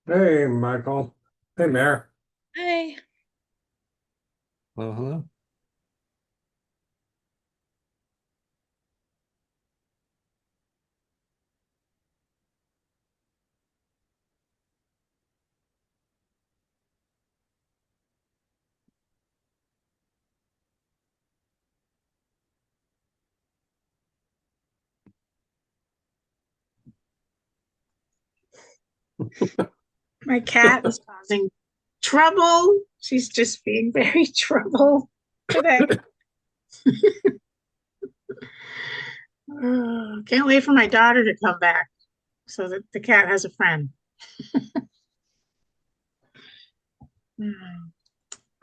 Hey, Michael. Hey, Mayor. Hi. Hello, hello. My cat is causing trouble. She's just being very trouble today. Can't wait for my daughter to come back so that the cat has a friend. Mm.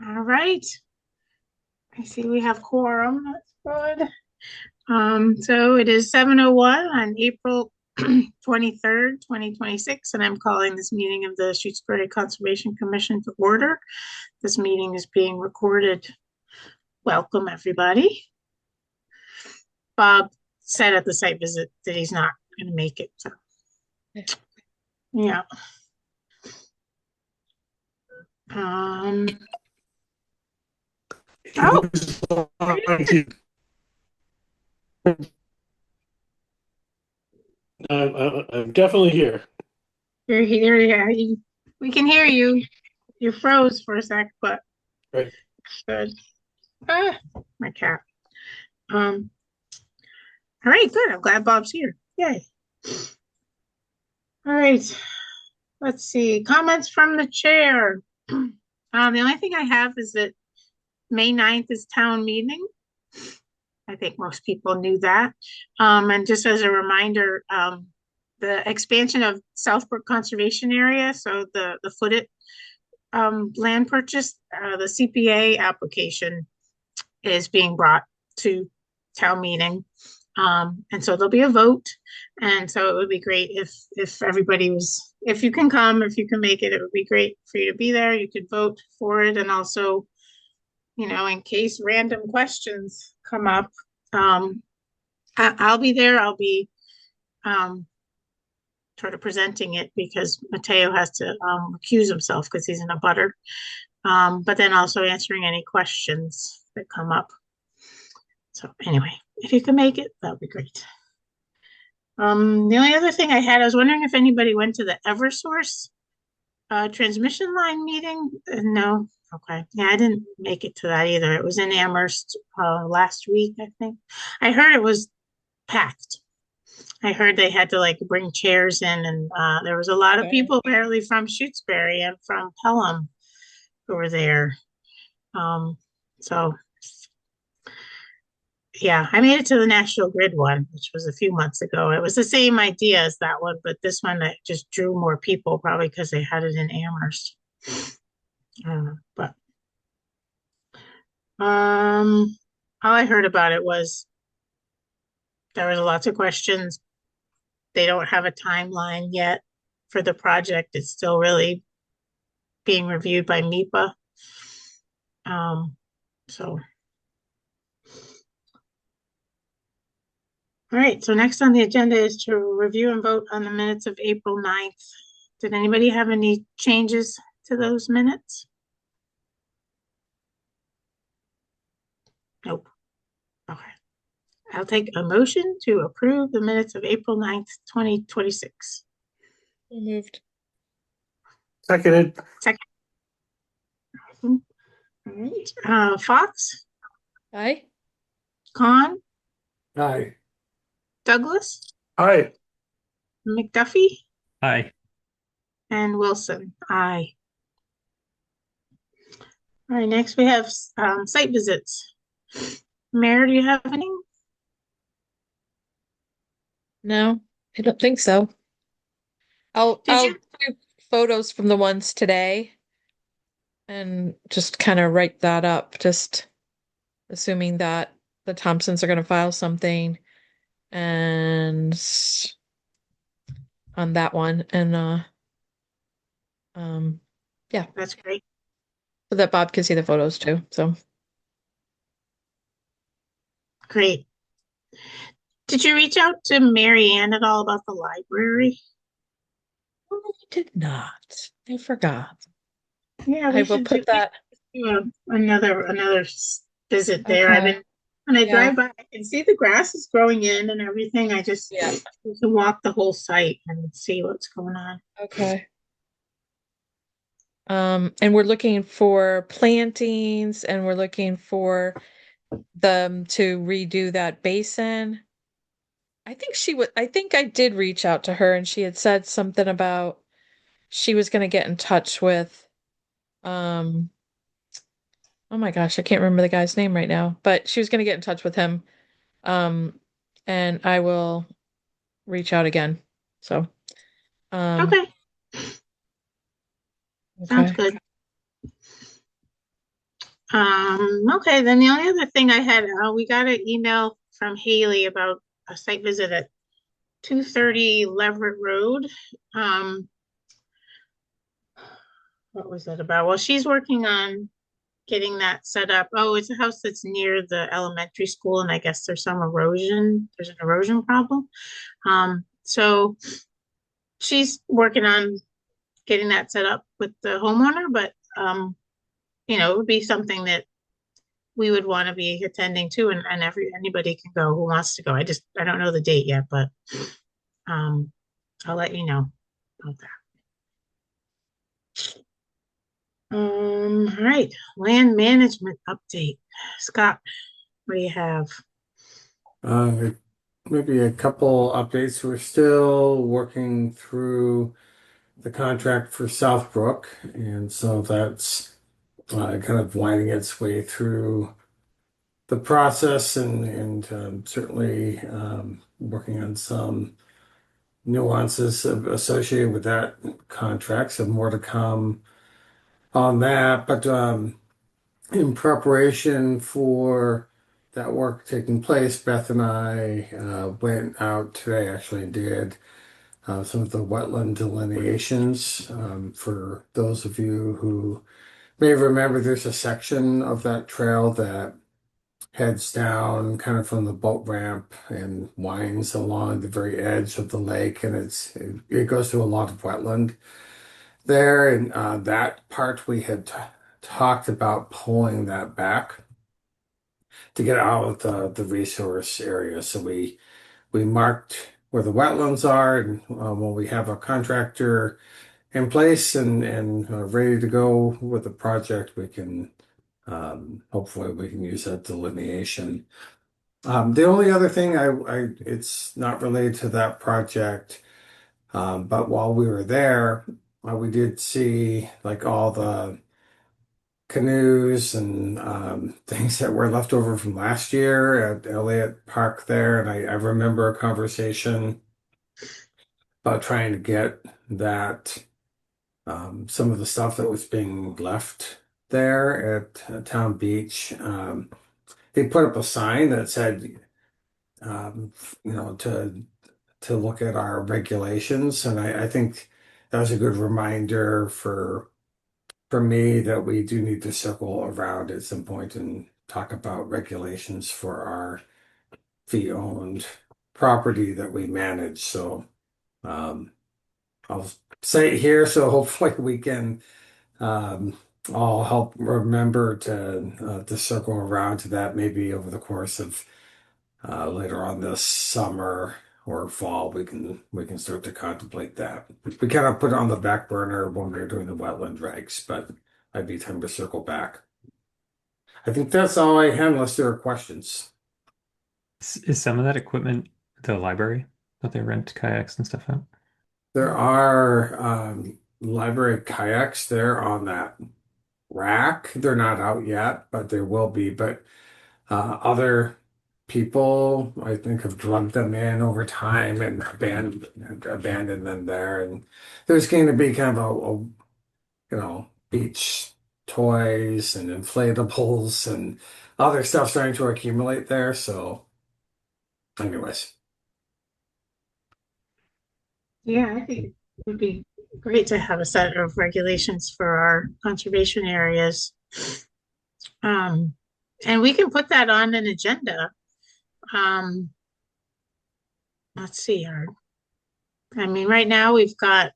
All right. I see we have quorum. That's good. So it is 7:01 on April 23rd, 2026, and I'm calling this meeting of the Shutesbury Conservation Commission to order. This meeting is being recorded. Welcome, everybody. Bob said at the site visit that he's not going to make it. So, yeah. Um, He oh, was there you lying to you. I'm definitely here. are. You're here. We can hear you. You froze for a sec, but Right. good. Ah, my cat. Um, all right, good. I'm glad Bob's here. Yay. All right. Let's see. Comments from the chair. The only thing I have is that May 9th is town meeting. I think most people knew that. And just as a reminder, the expansion of Southbrook Conservation Area, so the Footit land purchase, the CPA application is being brought to town meeting. And so there'll be a vote. And so it would be great if everybody was, if you can come, if you can make it, it would be great for you to be there. You could vote for it. And also, in case random questions come up, um, I'll be there. I'll be um, sort of presenting it because Mateo has to recuse himself because he's in a butter. But then also answering any questions that come up. So anyway, if you can make it, that would be great. The only other thing I was wondering if anybody went to the Eversource transmission line meeting. No, okay. Yeah, I didn't make it to that either. It was in Amherst last week, I think. I heard it was packed. I heard they had to like bring chairs in, and there was a lot of Okay. people apparently from Shutesbury and from Pelham who were there. Um, so yeah, I made it to the National Grid one, which was a few months ago. It was the same idea as that one, but this one that just drew more people, probably because they had it in Amherst. But um, all I heard about it was there was lots of questions. They don't have a timeline yet for the project. It's still really being reviewed by MIPA. Um, so, all right. So next on the agenda is to review and vote on the minutes of April 9th. Did anybody have any changes to those minutes? Nope. Okay. I'll take a motion to approve the minutes of April 9th, 2026. So moved. Seconded. Second. All right. Fox, Hi. Khan, Aye. Douglas, Aye. McDuffie, Aye. and Wilson. Aye. All right. Next we have site visits. Mayor, do you have any? No, I don't think so. I'll Did I'll you? do photos from the ones today and just kind of write that up, just assuming that the Thompsons are going to file something and on that one and um yeah, That's great. so that Bob can see the photos too. So Great. Did you reach out to Mary Ann at all about the library? I did not. I forgot. Yeah, I we will should put that. do visit there. I've Okay. been, when I Yeah. drive by, I can see the grass is growing in and everything. I just Yeah. need to walk the whole site and see what's going on. Okay. And we're looking for plantings and we're looking for them to redo that basin. I think I did reach out to her and she had said something about she was going to get in touch with, um, oh my gosh, I can't remember the guy's name right now, but she was going to get in touch with him. Um, and I will reach out again. So, um, Okay, sounds okay. good. Okay, then the only other thing I had, we got an email from Haley about a site visit at 230 Leverett Road. Um, what was that about? Well, she's working on getting that set up. Oh, it's a house that's near the elementary school, and I guess there's some erosion. There's an erosion problem. So she's working on getting that set up with the homeowner, but it would be something that we would want to be attending to, and anybody can go who wants to go. I don't know the date yet, but um I'll let you know about that. All right, land management update. Scott, what do you have? Uh, Maybe a couple updates. We're still working through the contract for Southbrook, and so that's kind of winding its way through the process and certainly working on some nuances associated with that contract. So more to come on that, but in preparation for that work taking place, Beth and I went out today, actually, and did some of the wetland delineations. For those of you who may remember, there's a section of that trail that heads down kind of from the boat ramp and winds along the very edge of the lake, and it goes through a lot of wetland there. And that part we had talked about pulling that back to get out of the resource area. So we marked where the wetlands are, and when we have a contractor in place and ready to go with the project, we can hopefully we can use that delineation. The only other thing it's not related to that project, but while we were there, we did see like all the canoes and things that were left over from last year at Elliott Park there. And I remember a conversation about trying to get that some of the stuff that was being left there at Town Beach. They put up a sign that said, um, to look at our regulations, and I think that was a good reminder for me that we do need to circle around at some point and talk about regulations for our fee-owned property that we manage. So um, I'll say it here, so hopefully we can um, all help remember to circle around to that maybe over the course of later on this summer or fall. We can start to contemplate that. We kind of put it on the back burner when we were doing the wetland regs, but might be time to circle back. I think that's all I had unless there are questions. Is some of that equipment the library that they rent kayaks and stuff out? There are library kayaks there on that rack. They're not out yet, but there will be. But other people, I think, have drugged them in over time and abandoned them there. And there's going to be kind of beach toys and inflatables and other stuff starting to accumulate there. So, anyways. Yeah, I think it would be great to have a set of regulations for our conservation areas. Um, and we can put that on an agenda. Let's see, I mean, right now we've got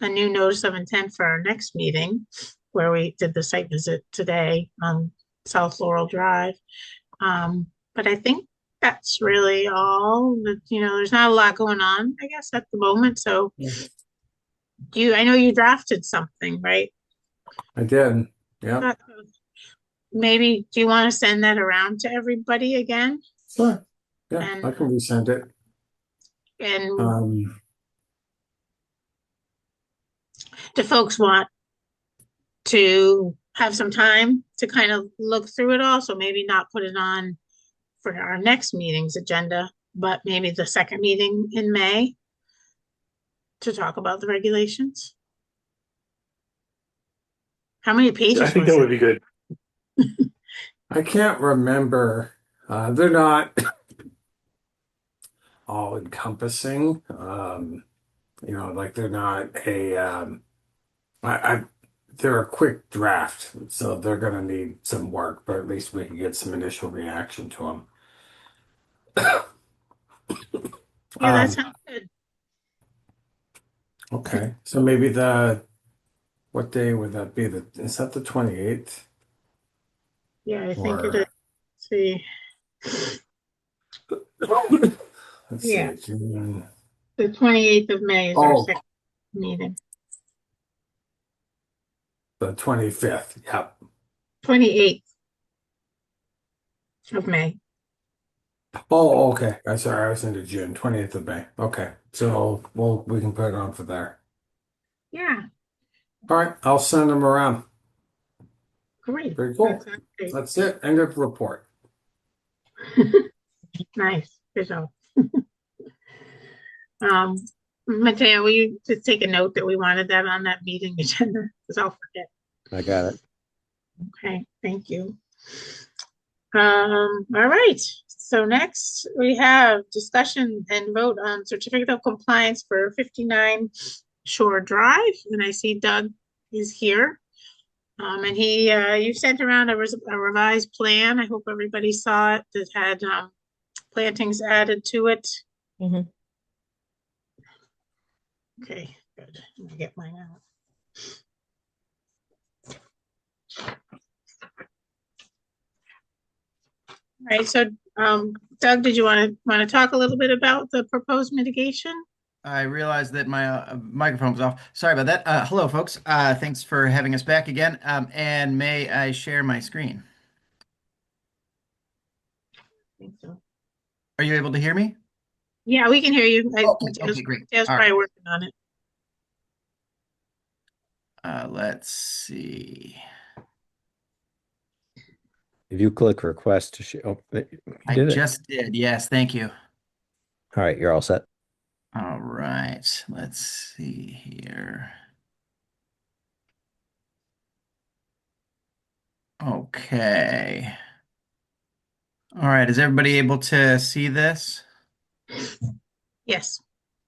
a new notice of intent for our next meeting, where we did the site visit today on South Laurel Drive. But I think that's really all. There's not a lot going on, I guess, at the moment. So I know you drafted something, right? I did. Yeah. Uh, Maybe, do you want to send that around to everybody again? Sure. Yeah, And, I can resend it. and Um, do folks want to have some time to kind of look through it all? So maybe not put it on for our next meeting's agenda, but maybe the second meeting in May to talk about the regulations? How many I pages think was that it? would be good. I can't remember. They're not all encompassing. Like they're not I they're a quick draft, so they're gonna need some work, but at least we can get some initial reaction to them. Yeah, that Um, sounds good. okay, so what day would that be? Is that the 28th? Yeah, I think it is. Or See, let's yeah, see, June. the 28th of May is our Oh, second meeting. the 25th. Yep. 28th of May. Oh, okay. I'm sorry, I was into June, 20th of May. Okay. So we can put it on for there. Yeah, All right, I'll send them around. great. Very That cool. sounds great. That's it. End of report. Nice. Good job. Um, Mateo, will you just take a note that we wanted that on that meeting agenda? Because I'll forget. I got it. Okay, thank you. All right. So next we have discussion and vote on certificate of compliance for 59 Shore Drive. And I see Doug is here. And you sent around a revised plan. I hope everybody saw it that had plantings added to it. Mhm. Okay, good. Let me get mine out. All right, so Doug, did you want to talk a little bit about the proposed mitigation? I realized that my microphone was off. Sorry about that. Hello, folks. Thanks for having us back again. And may I share my screen? I think so. Are you able to hear me? Yeah, we can hear you. Okay, great. Mateo's All probably right. working on it. Let's see. If you click request to share, oh, you I did it. just did. Yes, thank you. All right, you're all set. All right. Let's see here. Okay. All right. Is everybody able to see this? Yes.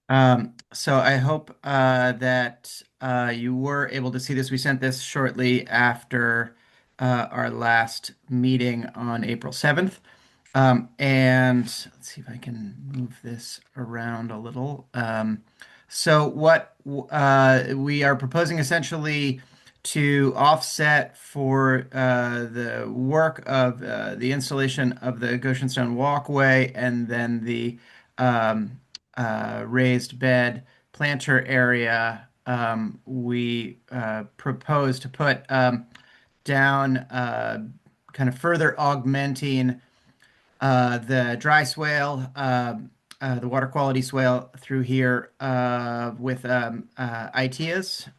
So I hope that you were able to see this. We sent this shortly after our last meeting on April 7th. And let's see if I can move this around a little. So what we are proposing essentially to offset for the work of the installation of the Goshen Stone Walkway and then the um, raised bed planter area. We propose to put down kind of further augmenting the dry swale, the water quality swale through here with Iteas.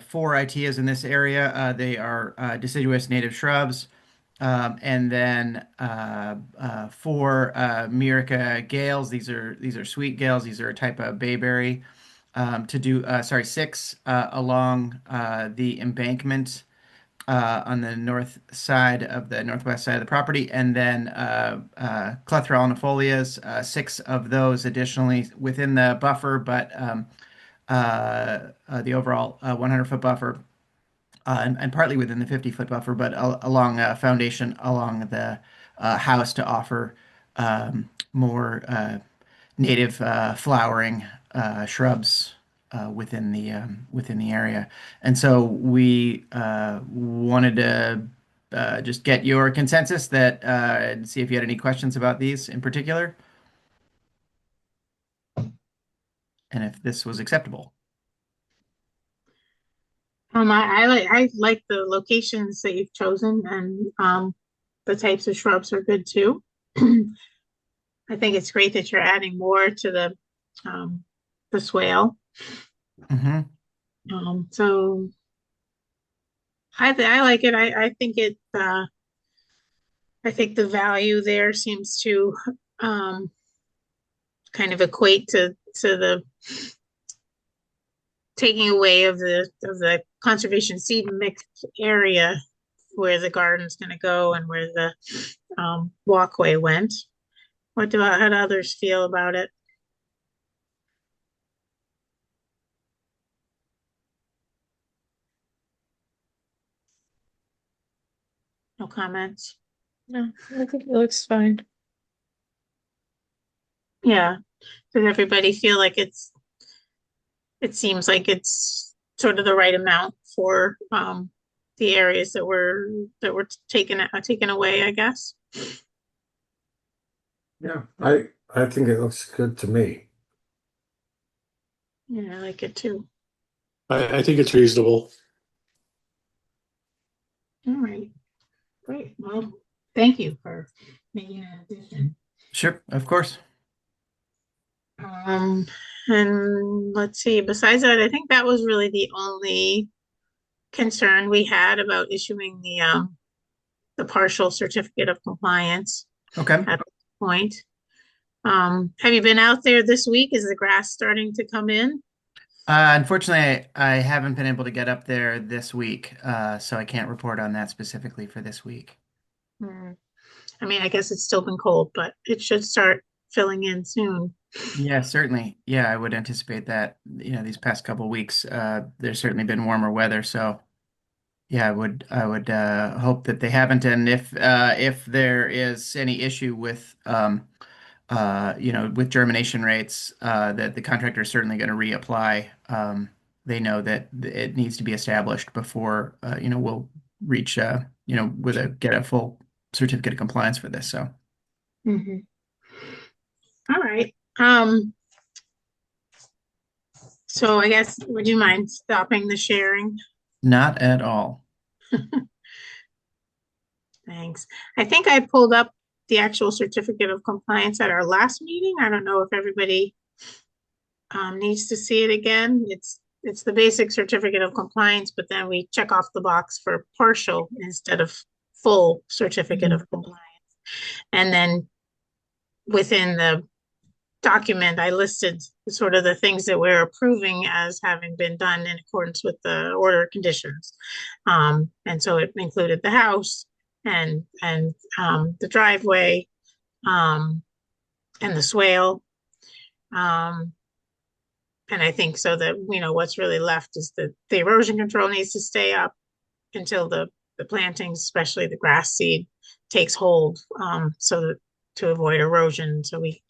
Four Iteas in this area. They are deciduous native shrubs. And then four Myrica gales. These are sweet gales. These are a type of bayberry. Six along the embankment on the northwest side of the property, and then Clethra alnifolias, six of those additionally within the buffer, but the overall 100-foot buffer, and partly within the 50-foot buffer, but along a foundation along the house to offer more native flowering shrubs within the area. And so we wanted to just get your consensus that and see if you had any questions about these in particular, and if this was acceptable. I like the locations that you've chosen, and the types of shrubs are good too. I think it's great that you're adding more to the swale. Hmm. So I like it. I think the value there seems to kind of equate to the taking away of the conservation seed mix area where the garden's going to go and where the walkway went. How do others feel about it? No comments? No, I think it looks fine. Yeah. Does everybody feel like it seems like it's sort of the right amount for the areas that were taken away, I guess? Yeah, I think it looks good to me. Yeah, I like it too. I think it's reasonable. All right. Great. Well, thank you for making that addition. Sure, of course. And let's see, besides that, I think that was really the only concern we had about issuing the partial certificate of compliance Okay. at this point. Have you been out there this week? Is the grass starting to come in? Unfortunately, I haven't been able to get up there this week, so I can't report on that specifically for this week. I mean, I guess it's still been cold, but it should start filling in soon. Yeah, certainly. Yeah, I would anticipate that, these past couple of weeks, there's certainly been warmer weather. So yeah, I would hope that they haven't. And if there is any issue with with germination rates, that the contractor is certainly going to reapply. They know that it needs to be established before we'll reach get a full certificate of compliance for this. So Mhm. All right. So I guess, would you mind stopping the sharing? not at all. Thanks. I think I pulled up the actual certificate of compliance at our last meeting. I don't know if everybody needs to see it again. It's the basic certificate of compliance, but then we check off the box for partial instead of full certificate of compliance. And then within the document, I listed sort of the things that we're approving as having been done in accordance with the order of conditions. And so it included the house and the driveway and the swale. And I think so that, what's really left is that the erosion control needs to stay up until the plantings, especially the grass seed, takes hold, so that to avoid erosion. So we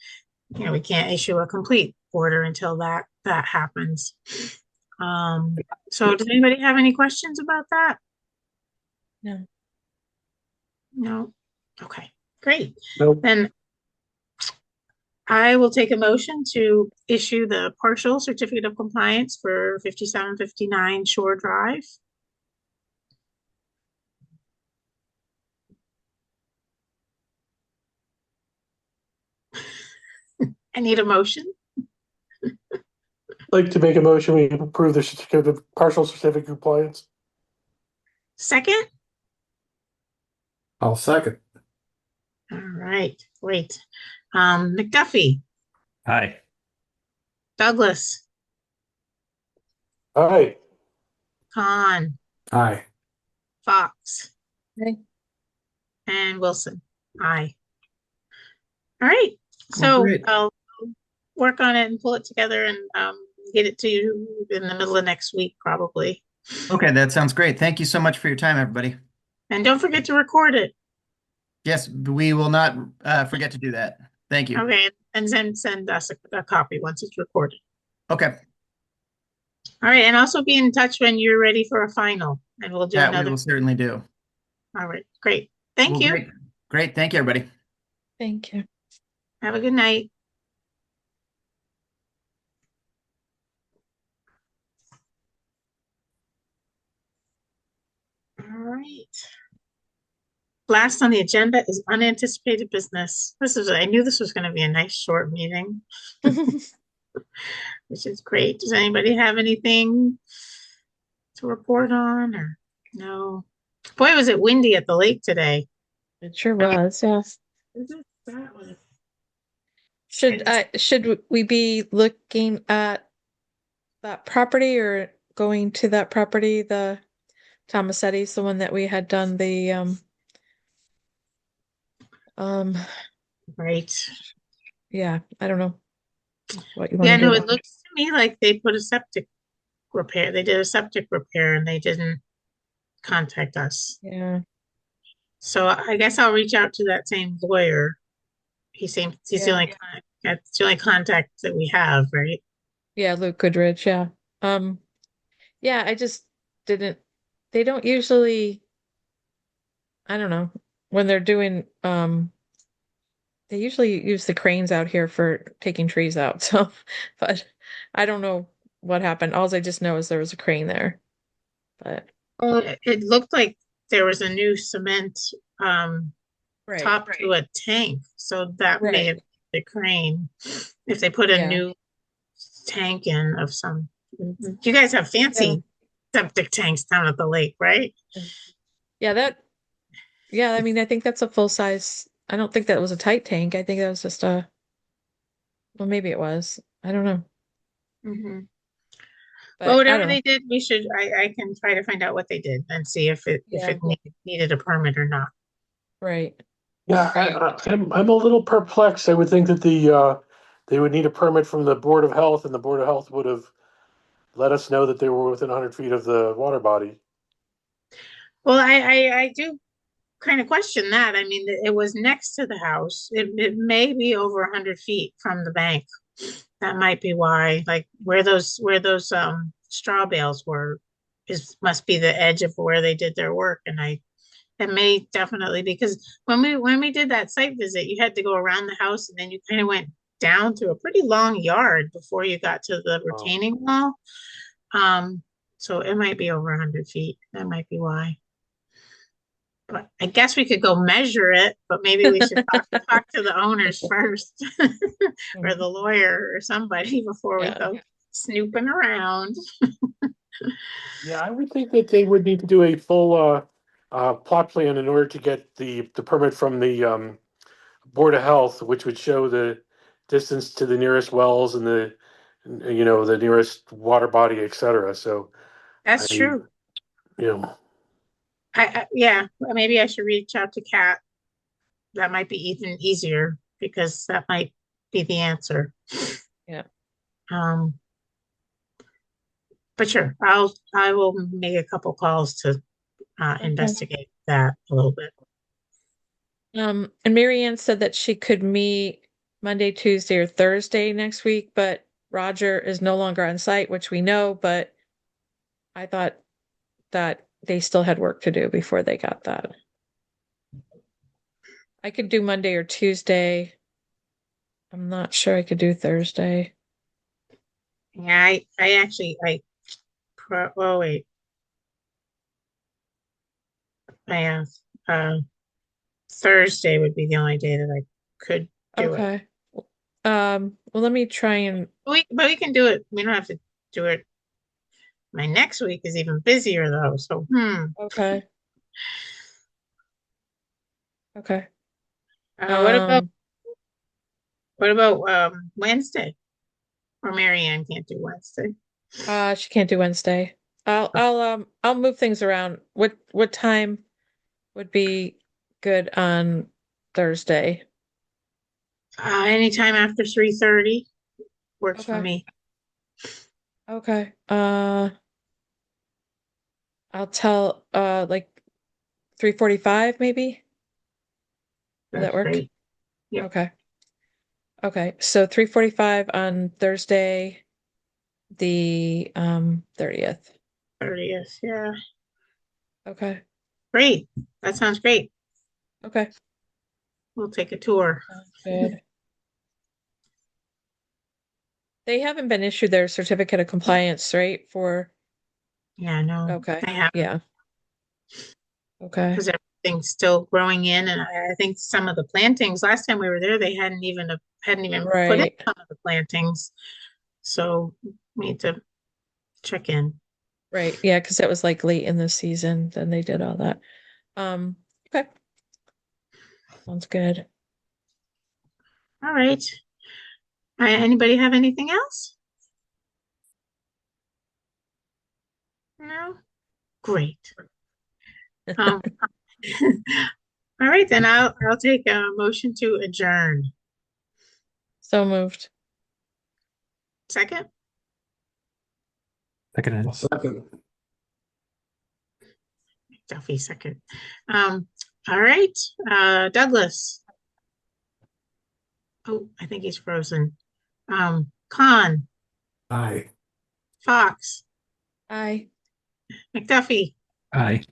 can't issue a complete order until that happens. So does anybody have any questions about that? No. No? Okay, great. Nope. Then I will take a motion to issue the partial certificate of compliance for 5759 Shore Drive. I need a motion. Like to make a motion, we approve the certificate of partial certificate of compliance. Second? I'll second. All right, great. McDuffie, Hi. Douglas, All right. Khan, Aye. Fox, Okay. and Wilson. Aye. All right, so great. I'll work on it and pull it together and get it to you in the middle of next week, probably. Okay, that sounds great. Thank you so much for your time, everybody. And don't forget to record it. Yes, we will not forget to do that. Thank you. Okay, and then send us a copy once it's recorded. Okay. All right, and also be in touch when you're ready for a final, and we'll do That we another. will certainly do. All right, great. Thank Well, you. great. Great. Thank you, everybody. Thank you. Have a good night. All right. Last on the agenda is unanticipated business. I knew this was going to be a nice short meeting, which is great. Does anybody have anything to report on or no? Boy, was it windy at the lake today. It sure was, yes. That was Should we be looking at that property or going to that property, the Tomasetti's, the one that we had done the right. yeah, I don't know what you want Yeah, to no, do. it looks to me like they put a septic repair. They did a septic repair and they didn't contact us. Yeah, So I guess I'll reach out to that same lawyer. He's the Yeah. only that's the only contact that we have, right? yeah, Luke Goodrich, yeah. Yeah, I just didn't, they don't usually, I don't know, when they're doing they usually use the cranes out here for taking trees out, so but I don't know what happened. All I just know is there was a crane there. But Well, it looked like there was a new cement top to a tank, so that may have been the crane. If they put a Yeah. new tank in of some, you guys have fancy septic tanks down at the lake, right? Yeah, I mean, I think that's a full size. I don't think that was a tight tank. I think that was just a, well, maybe it was. I don't know. Mm-hmm. But Well, I whatever don't they did, I can try to find out what they did and see if it Yeah. needed a permit or not. Right. Yeah, I'm a little perplexed. I would think that they would need a permit from the Board of Health, and the Board of Health would have let us know that they were within 100 feet of the water body. Well, I do kind of question that. I mean, it was next to the house. It may be over 100 feet from the bank. That might be why, like where those straw bales were, must be the edge of where they did their work. And it may definitely, because when we did that site visit, you had to go around the house and then you kind of went down through a pretty long yard before you got to the retaining wall. So it might be over 100 feet. That might be why. But I guess we could go measure it, but maybe we should talk to the owners first or the lawyer or somebody before we Yeah. go snooping around. Yeah, I would think that they would need to do a full plot plan in order to get the permit from the Board of Health, which would show the distance to the nearest wells and the nearest water body, et cetera. So, That's true. you know, Yeah, maybe I should reach out to Kat. That might be even easier because that might be the answer. Yeah. But sure, I will make a couple calls to investigate that a little bit. And Marianne said that she could meet Monday, Tuesday, or Thursday next week, but Roger is no longer on site, which we know, but I thought that they still had work to do before they got that. I could do Monday or Tuesday. I'm not sure I could do Thursday. Yeah, oh wait. Thursday would be the only day that I could do it. Okay. Well, let me try and But we can do it. We don't have to do it. My next week is even busier though. So, okay. Okay. What about Wednesday? Or Marianne can't do Wednesday. She can't do Wednesday. I'll move things around. What time would be good on Thursday? Anytime after 3:30 works for Okay. me. Okay. I'll tell like 3:45 maybe. Would that That's work? great. Yep. Okay. Okay. So 3:45 on Thursday. the 30th. 30th, yeah. Okay. Great. That sounds great. Okay. We'll take a tour. Sounds good. They haven't been issued their certificate of compliance, right? For Yeah, no, okay. I have, Yeah. Okay. because everything's still growing in, and I think some of the plantings, last time we were there, they hadn't even put in Right. some of the plantings. So we need to check in. Right. Yeah, because that was like late in the season, then they did all that. Okay. Sounds good. All right. Anybody have anything else? No? Great. Um, all right, then I'll take a motion to adjourn. So moved. Second? Second. Second. Duffy, second. All right, Douglas. Oh, I think he's frozen. Khan, Aye. Fox, Aye. McDuffie, Aye.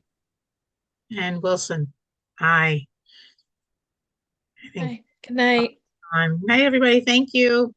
and Wilson. Aye. I think Okay. Good night. Night, everybody. Thank you.